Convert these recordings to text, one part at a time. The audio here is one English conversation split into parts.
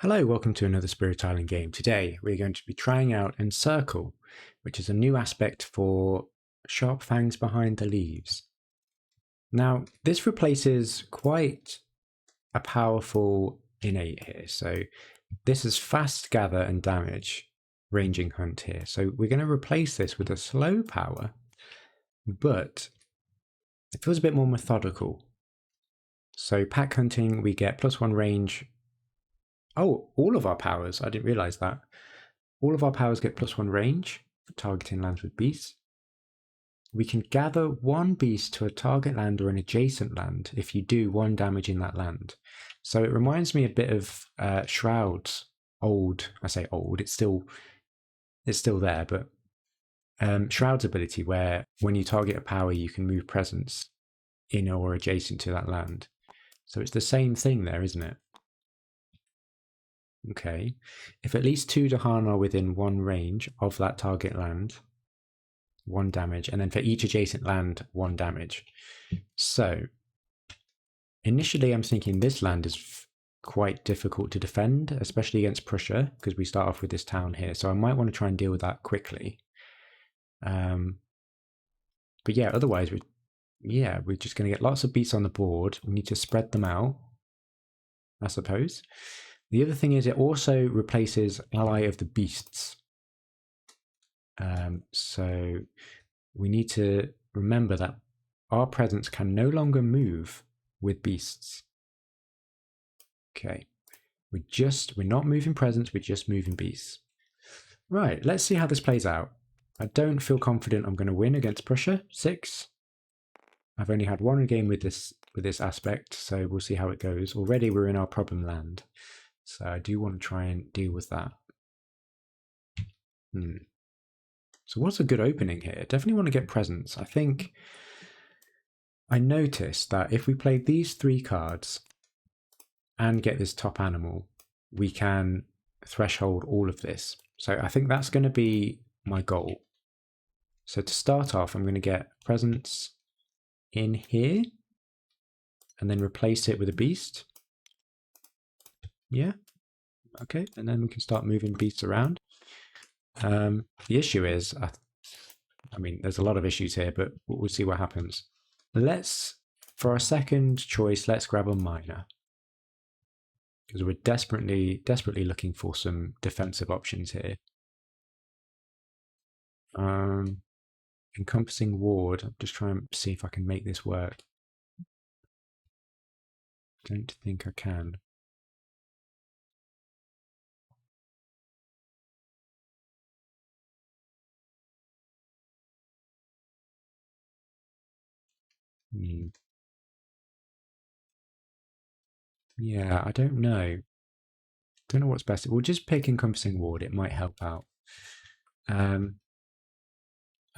Hello, welcome to another Spirit Island game. Today we're going to be trying out Encircle, which is a new aspect for Sharp Fangs Behind the Leaves. Now, this replaces quite a powerful innate here. So this is fast gather and damage ranging hunt here. So we're going to replace this with a slow power, but it feels a bit more methodical. So pack hunting, we get +1 range. Oh, all of our powers. I didn't realize that. All of our powers get +1 range for targeting lands with beasts. We can gather 1 beast to a target land or an adjacent land if you do 1 damage in that land. So it reminds me a bit of Shroud's old. I say old. It's still there, but Shroud's ability, where when you target a power, you can move presence in or adjacent to that land. So it's the same thing there, isn't it? Okay, if at least 2 Dahan are within 1 range of that target land, 1 damage, and then for each adjacent land, 1 damage. So initially I'm thinking this land is quite difficult to defend, especially against Prussia, because we start off with this town here. So I might want to try and deal with that quickly. But yeah, otherwise we're just going to get lots of beasts on the board. We need to spread them out, I suppose. The other thing is it also replaces Ally of the Beasts. So we need to remember that our presence can no longer move with beasts. Okay, we're not moving presence, we're just moving beasts. Right, let's see how this plays out. I don't feel confident I'm going to win against Prussia. 6. I've only had 1 game with this aspect, so we'll see how it goes. Already we're in our problem land. So I do want to try and deal with that. So what's a good opening here? Definitely want to get presence. I think I noticed that if we play these 3 cards and get this top animal, we can threshold all of this. So I think that's going to be my goal. So to start off, I'm going to get presence in here and then replace it with a beast. Yeah. Okay. And then we can start moving beasts around. The issue is, I mean, there's a lot of issues here, but we'll see what happens. For our second choice, let's grab a miner. Because we're desperately looking for some defensive options here. Encompassing ward. I'm just trying to see if I can make this work. Don't think I can. Yeah, I don't know. Don't know what's best. We'll just pick encompassing ward. It might help out.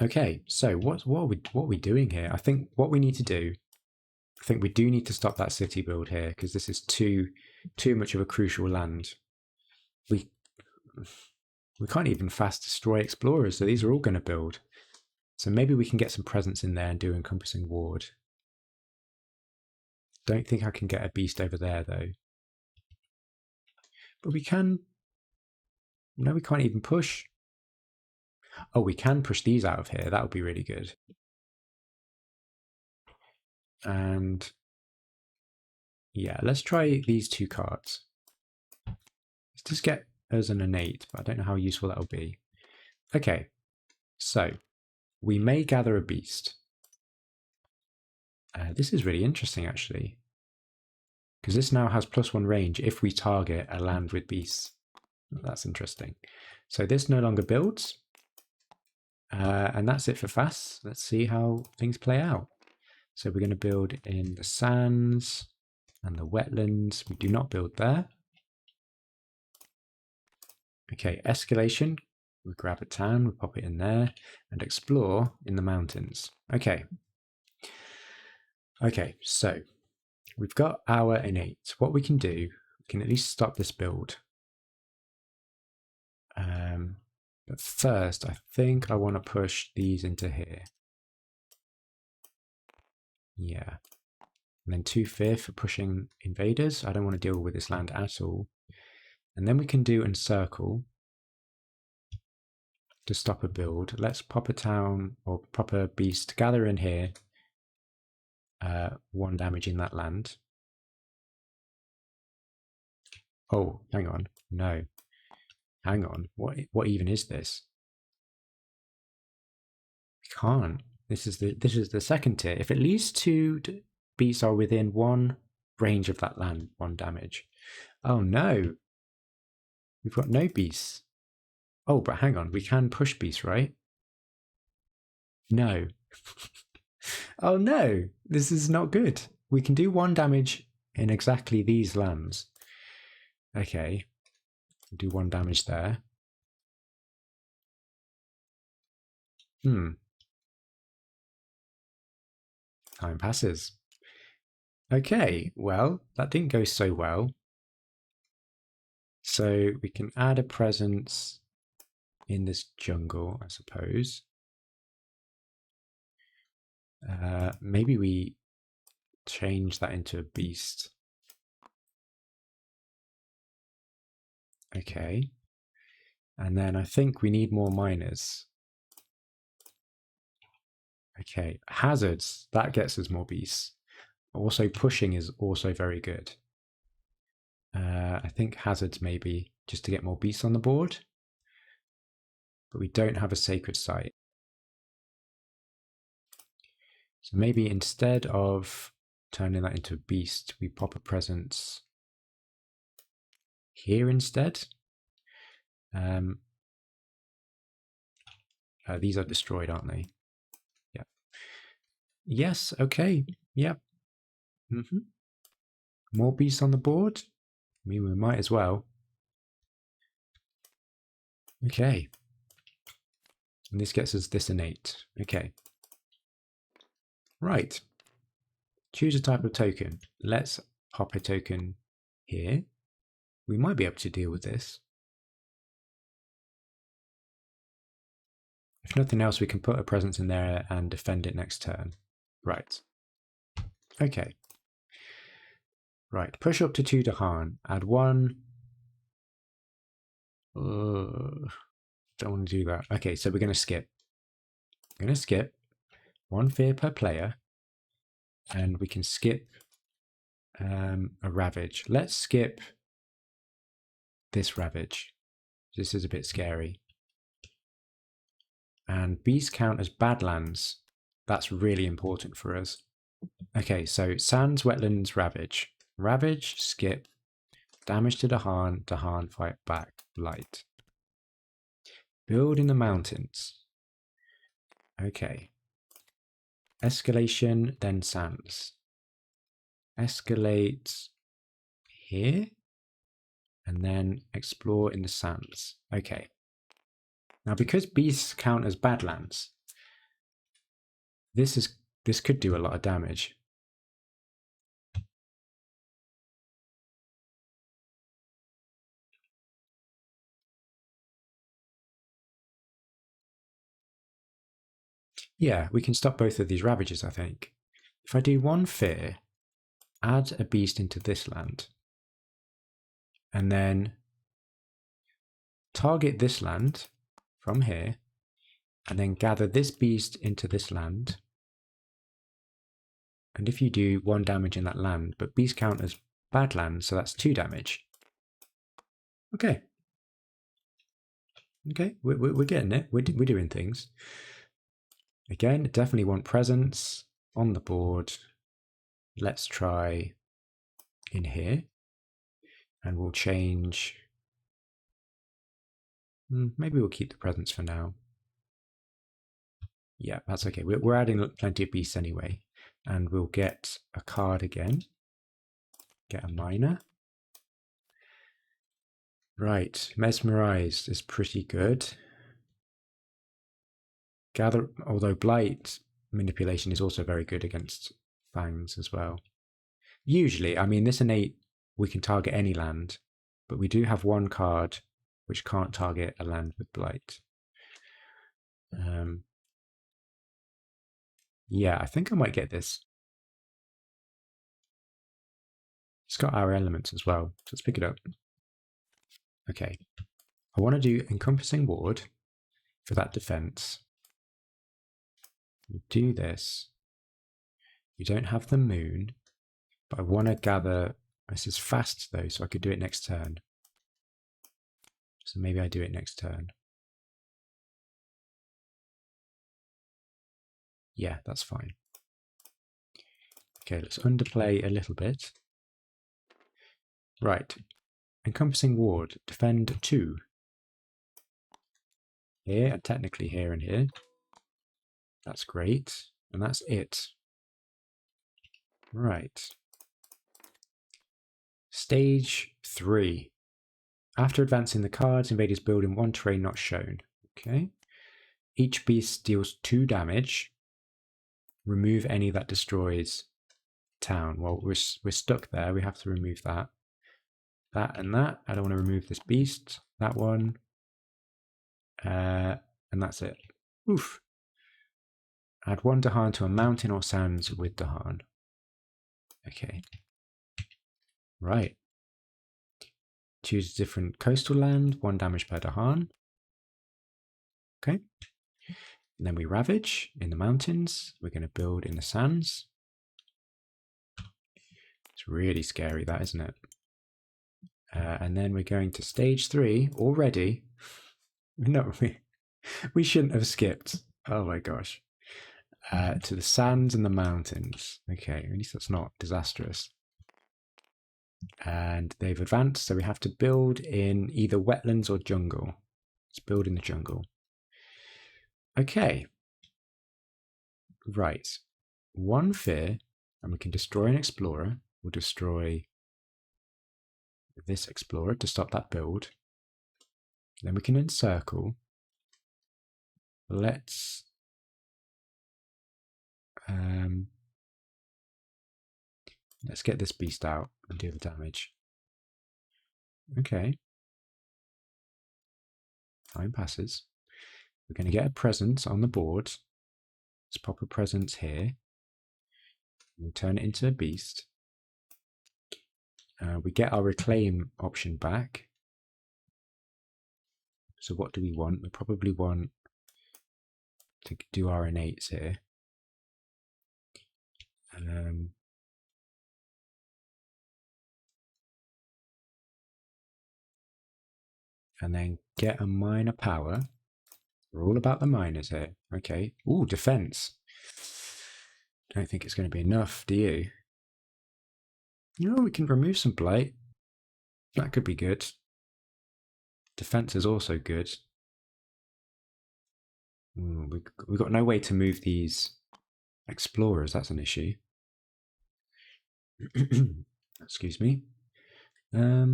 Okay, so what are we doing here? I think what we need to do. I think we do need to stop that city build here because this is too much of a crucial land. We can't even fast destroy explorers, so these are all going to build. So maybe we can get some presence in there and do encompassing ward. Don't think I can get a beast over there though. But we can. No, we can't even push. Oh, we can push these out of here. That would be really good. And yeah, let's try these 2 cards. Let's just get us an innate, but I don't know how useful that will be. Okay, so we may gather a beast. This is really interesting, actually, because this now has +1 range if we target a land with beasts. That's interesting. So this no longer builds. And that's it for fast. Let's see how things play out. So we're going to build in the sands and the wetlands. We do not build there. Okay, escalation. We grab a town, we pop it in there, and explore in the mountains. Okay. Okay, so we've got our innate. What we can do, we can at least stop this build. But first, I think I want to push these into here. Yeah. And then 2 fear for pushing invaders. I don't want to deal with this land at all. And then we can do Encircle to stop a build. Let's pop a town or pop a beast, gather in here. 1 damage in that land. Oh, hang on. No. Hang on. What even is this? We can't. This is the second tier. If at least 2 beasts are within 1 range of that land, 1 damage. Oh no. We've got no beasts. Oh, but hang on. We can push beasts, right? No. Oh no. This is not good. We can do 1 damage in exactly these lands. Okay. Do 1 damage there. Time passes. Okay, well, that didn't go so well. So we can add a presence in this jungle, I suppose. Maybe we change that into a beast. Okay. And then I think we need more miners. Okay, hazards, that gets us more beasts. Also pushing is also very good. I think hazards maybe just to get more beasts on the board. But we don't have a sacred site. So maybe instead of turning that into a beast, we pop a presence here instead. These are destroyed, aren't they? Yeah. Yes, okay. Yep. More beasts on the board? I mean, we might as well. Okay. And this gets us this innate. Okay. Right. Choose a type of token. Let's pop a token here. We might be able to deal with this. If nothing else, we can put a presence in there and defend it next turn. Right. Okay. Right. Push up to 2 Dahan. Add 1. Don't want to do that. Okay, so we're going to skip. I'm going to skip 1 fear per player. And we can skip a ravage. Let's skip this ravage. This is a bit scary. And beasts count as badlands. That's really important for us. Okay, so sands, wetlands, ravage. Ravage, skip. Damage to Dahan. Dahan, fight back. Light. Build in the mountains. Okay. Escalation, then sands. Escalate here. And then explore in the sands. Okay. Now, because beasts count as badlands, this could do a lot of damage. Yeah, we can stop both of these ravages, I think. If I do 1 fear, add a beast into this land, and then target this land from here, and then gather this beast into this land. And if you do 1 damage in that land, but beasts count as badlands, so that's 2 damage. Okay. Okay, we're getting it. We're doing things. Again, definitely want presence on the board. Let's try in here. And we'll change. Maybe we'll keep the presence for now. Yeah, that's okay. We're adding plenty of beasts anyway. And we'll get a card again. Get a miner. Right, mesmerized is pretty good. Gather, although blight manipulation is also very good against fangs as well. Usually, I mean, this innate, we can target any land, but we do have 1 card which can't target a land with blight. Yeah, I think I might get this. It's got our elements as well, so let's pick it up. Okay, I want to do encompassing ward for that defense. You do this. You don't have the moon, but I want to gather. This is fast though, so I could do it next turn. So maybe I do it next turn. Yeah, that's fine. Okay, let's underplay a little bit. Right. Encompassing ward, defend 2. Here, and technically here and here. That's great. And that's it. Right. Stage 3. After advancing the cards, invaders build in one terrain not shown. Okay. Each beast deals 2 damage. Remove any that destroys town. Well, we're stuck there. We have to remove that. That and that. I don't want to remove this beast. That one. And that's it. Oof. Add 1 Dahan to a mountain or sands with Dahan. Okay. Right. Choose a different coastal land, 1 damage per Dahan. Okay. And then we ravage in the mountains. We're going to build in the sands. It's really scary, that, isn't it? And then we're going to stage 3 already. No, we shouldn't have skipped. Oh my gosh. To the sands and the mountains. Okay, at least that's not disastrous. And they've advanced, so we have to build in either wetlands or jungle. Let's build in the jungle. Okay. Right. 1 fear, and we can destroy an explorer. We'll destroy this explorer to stop that build. Then we can encircle. Let's get this beast out and deal the damage. Okay. Time passes. We're going to get a presence on the board. Let's pop a presence here. We'll turn it into a beast. We get our reclaim option back. So what do we want? We probably want to do our innates here. And then get a minor power. We're all about the minors here. Okay. Ooh, defense. Don't think it's going to be enough, do you? You know, we can remove some blight. That could be good. Defense is also good. We've got no way to move these explorers. That's an issue. Excuse me. I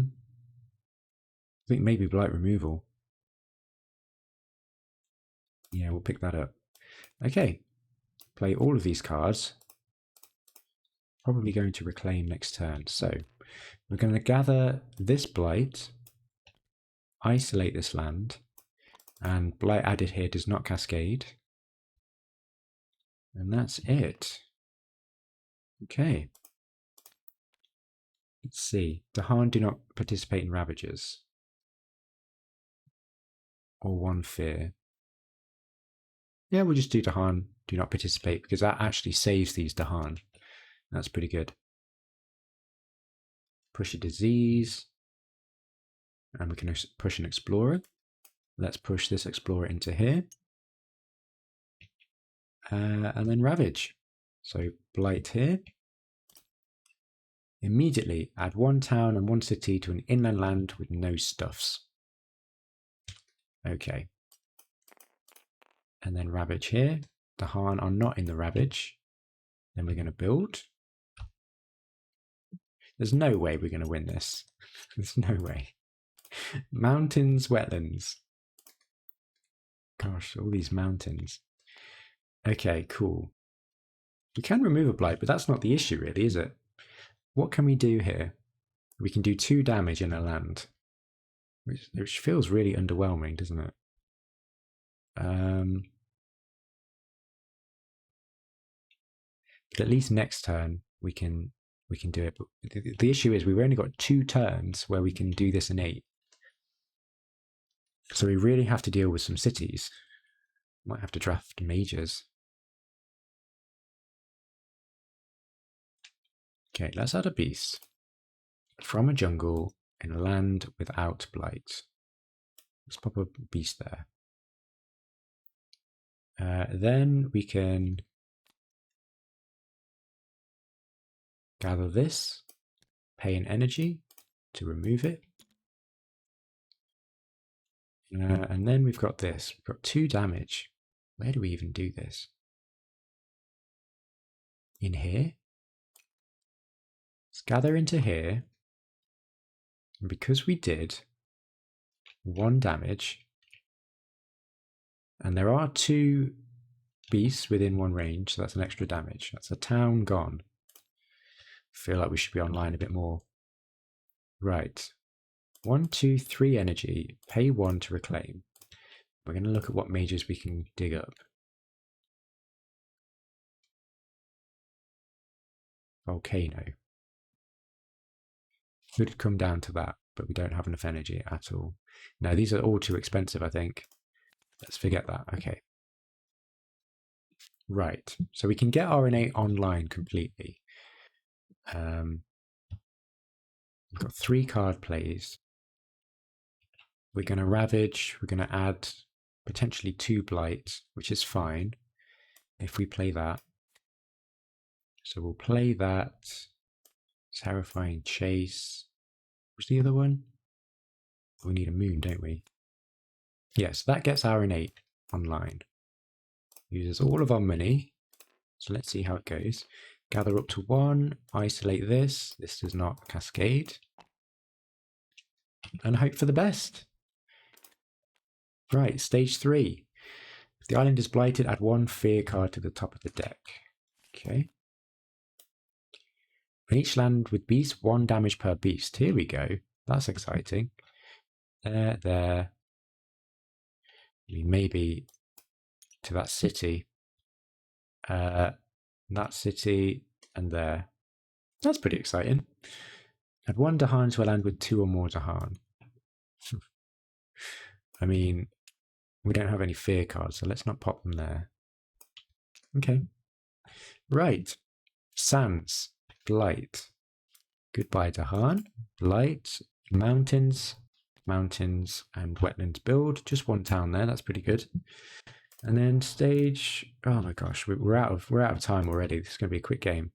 think maybe blight removal. Yeah, we'll pick that up. Okay. Play all of these cards. Probably going to reclaim next turn. So we're going to gather this blight, isolate this land, and blight added here does not cascade. And that's it. Okay. Let's see. Dahan do not participate in ravages. Or 1 fear. Yeah, we'll just do Dahan do not participate because that actually saves these Dahan. That's pretty good. Push a disease. And we can push an explorer. Let's push this explorer into here. And then ravage. So blight here. Immediately add 1 town and 1 city to an inland land with no stuffs. Okay. And then ravage here. Dahan are not in the ravage. Then we're going to build. There's no way we're going to win this. There's no way. Mountains, wetlands. Gosh, all these mountains. Okay, cool. We can remove a blight, but that's not the issue really, is it? What can we do here? We can do 2 damage in a land, which feels really underwhelming, doesn't it? But at least next turn we can do it. But the issue is we've only got 2 turns where we can do this innate. So we really have to deal with some cities. Might have to draft majors. Okay, let's add a beast. From a jungle in a land without blight. Let's pop a beast there. Then we can gather this, pay an energy to remove it. And then we've got this. We've got 2 damage. Where do we even do this? In here? Let's gather into here. And because we did 1 damage, and there are 2 beasts within 1 range, so that's an extra damage. That's a town gone. I feel like we should be online a bit more. Right. 1, 2, 3 energy. Pay 1 to reclaim. We're going to look at what majors we can dig up. Volcano. Could come down to that, but we don't have enough energy at all. No, these are all too expensive, I think. Let's forget that. Okay. Right. So we can get RNA online completely. We've got 3 card plays. We're going to ravage. We're going to add potentially 2 blight, which is fine if we play that. So we'll play that. Terrifying chase. What's the other one? We need a moon, don't we? Yes, that gets our innate online. Uses all of our money. So let's see how it goes. Gather up to 1. Isolate this. This does not cascade. And hope for the best. Right, stage 3. If the island is blighted, add 1 fear card to the top of the deck. Okay. On each land with beast, 1 damage per beast. Here we go. That's exciting. There. I mean, maybe to that city. That city, and there. That's pretty exciting. Add 1 Dahan to a land with 2 or more Dahan. I mean, we don't have any fear cards, so let's not pop them there. Okay. Right. Sands. Blight. Goodbye, Dahan. Blight. Mountains. Mountains and wetlands build. Just 1 town there. That's pretty good. And then stage. Oh my gosh, we're out of time already. This is going to be a quick game.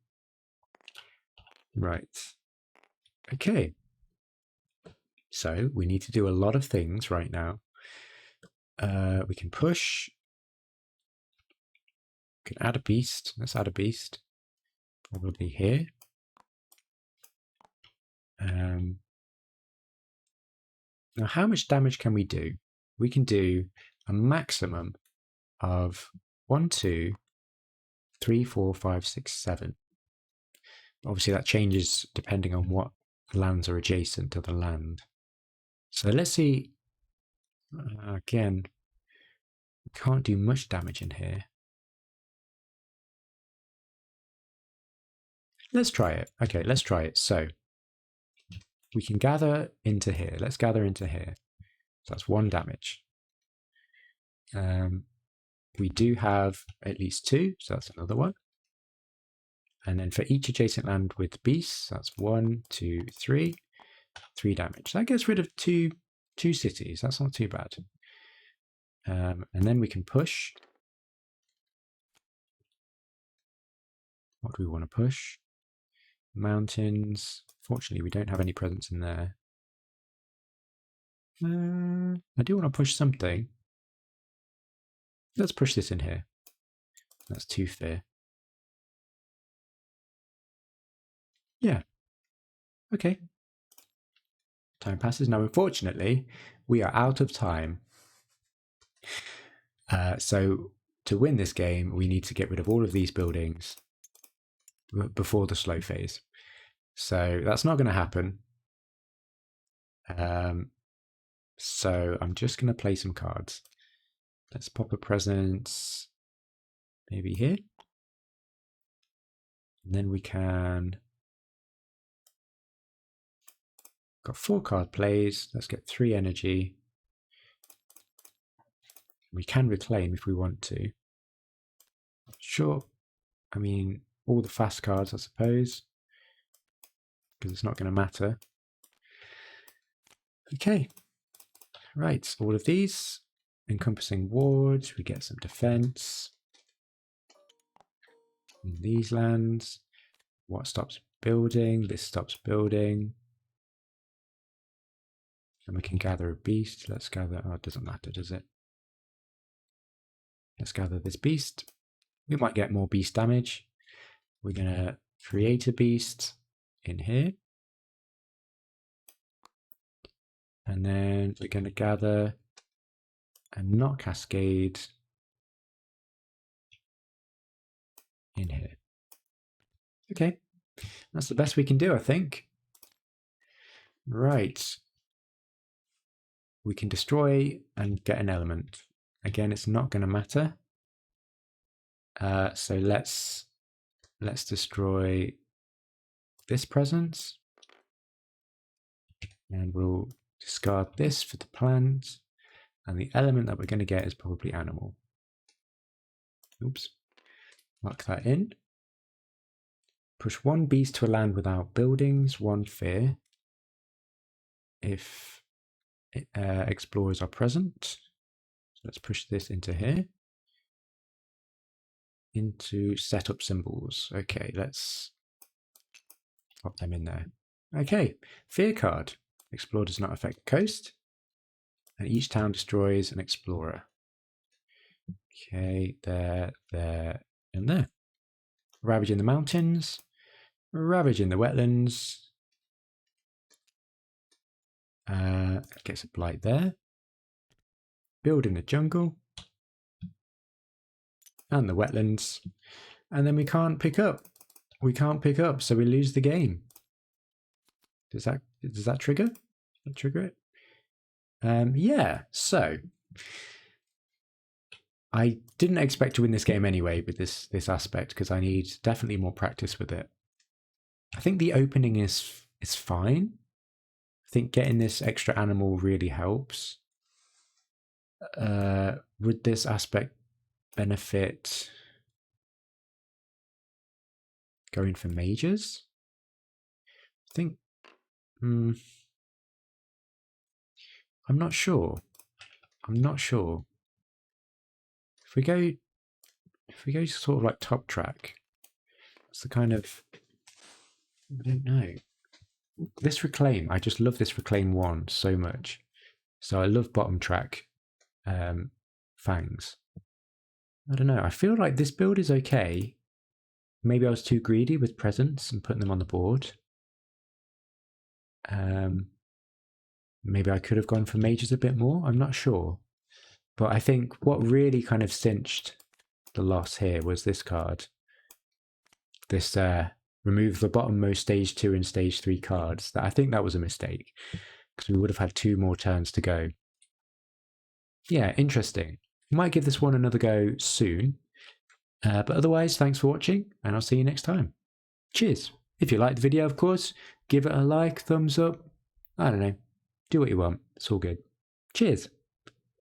Right. Okay. So we need to do a lot of things right now. We can push. We can add a beast. Let's add a beast. Probably here. Now, how much damage can we do? We can do a maximum of 1, 2, 3, 4, 5, 6, 7. Obviously, that changes depending on what lands are adjacent to the land. So let's see. Again, we can't do much damage in here. Let's try it. Okay, let's try it. So we can gather into here. Let's gather into here. So that's 1 damage. We do have at least 2, so that's another 1. And then for each adjacent land with beasts, that's 1, 2, 3, 3 damage. That gets rid of two cities. That's not too bad. And then we can push. What do we want to push? Mountains. Fortunately, we don't have any presence in there. I do want to push something. Let's push this in here. That's 2 fear. Yeah. Okay. Time passes. Now, unfortunately, we are out of time. So to win this game, we need to get rid of all of these buildings before the slow phase. So that's not going to happen. So I'm just going to play some cards. Let's pop a presence maybe here. And then we can... Got 4 card plays. Let's get 3 energy. We can reclaim if we want to. Sure. I mean, all the fast cards, I suppose, because it's not going to matter. Okay. Right, all of these. Encompassing wards, we get some defense. In these lands. What stops building? This stops building. And we can gather a beast. Let's gather, oh, it doesn't matter, does it? Let's gather this beast. We might get more beast damage. We're going to create a beast in here. And then we're going to gather and not cascade in here. Okay, that's the best we can do, I think. Right. We can destroy and get an element. Again, it's not going to matter. So let's destroy this presence. And we'll discard this for the plant. And the element that we're going to get is probably animal. Oops. Lock that in. Push one beast to a land without buildings, one fear. If explorers are present. So let's push this into here. Into setup symbols. Okay, let's pop them in there. Okay, fear card. Explorer does not affect the coast. And each town destroys an explorer. Okay, there, and there. Ravage in the mountains. Ravage in the wetlands. Gets a blight there. Build in the jungle. And the wetlands. And then we can't pick up. We can't pick up, so we lose the game. Does that trigger? Does that trigger it? Yeah, so I didn't expect to win this game anyway with this aspect because I need definitely more practice with it. I think the opening is fine. I think getting this extra animal really helps. Would this aspect benefit going for mages? I think I'm not sure. If we go sort of like top track, it's the kind of, I don't know. This reclaim, I just love this reclaim one so much. So I love bottom track Fangs. I don't know. I feel like this build is okay. Maybe I was too greedy with presents and putting them on the board. Maybe I could have gone for mages a bit more. I'm not sure. But I think what really kind of cinched the loss here was this card. This remove the bottommost stage 2 and stage 3 cards. I think that was a mistake because we would have had 2 more turns to go. Yeah, interesting. Might give this one another go soon. But otherwise, thanks for watching and I'll see you next time. Cheers. If you liked the video, of course, give it a like, thumbs up. I don't know. Do what you want. It's all good. Cheers.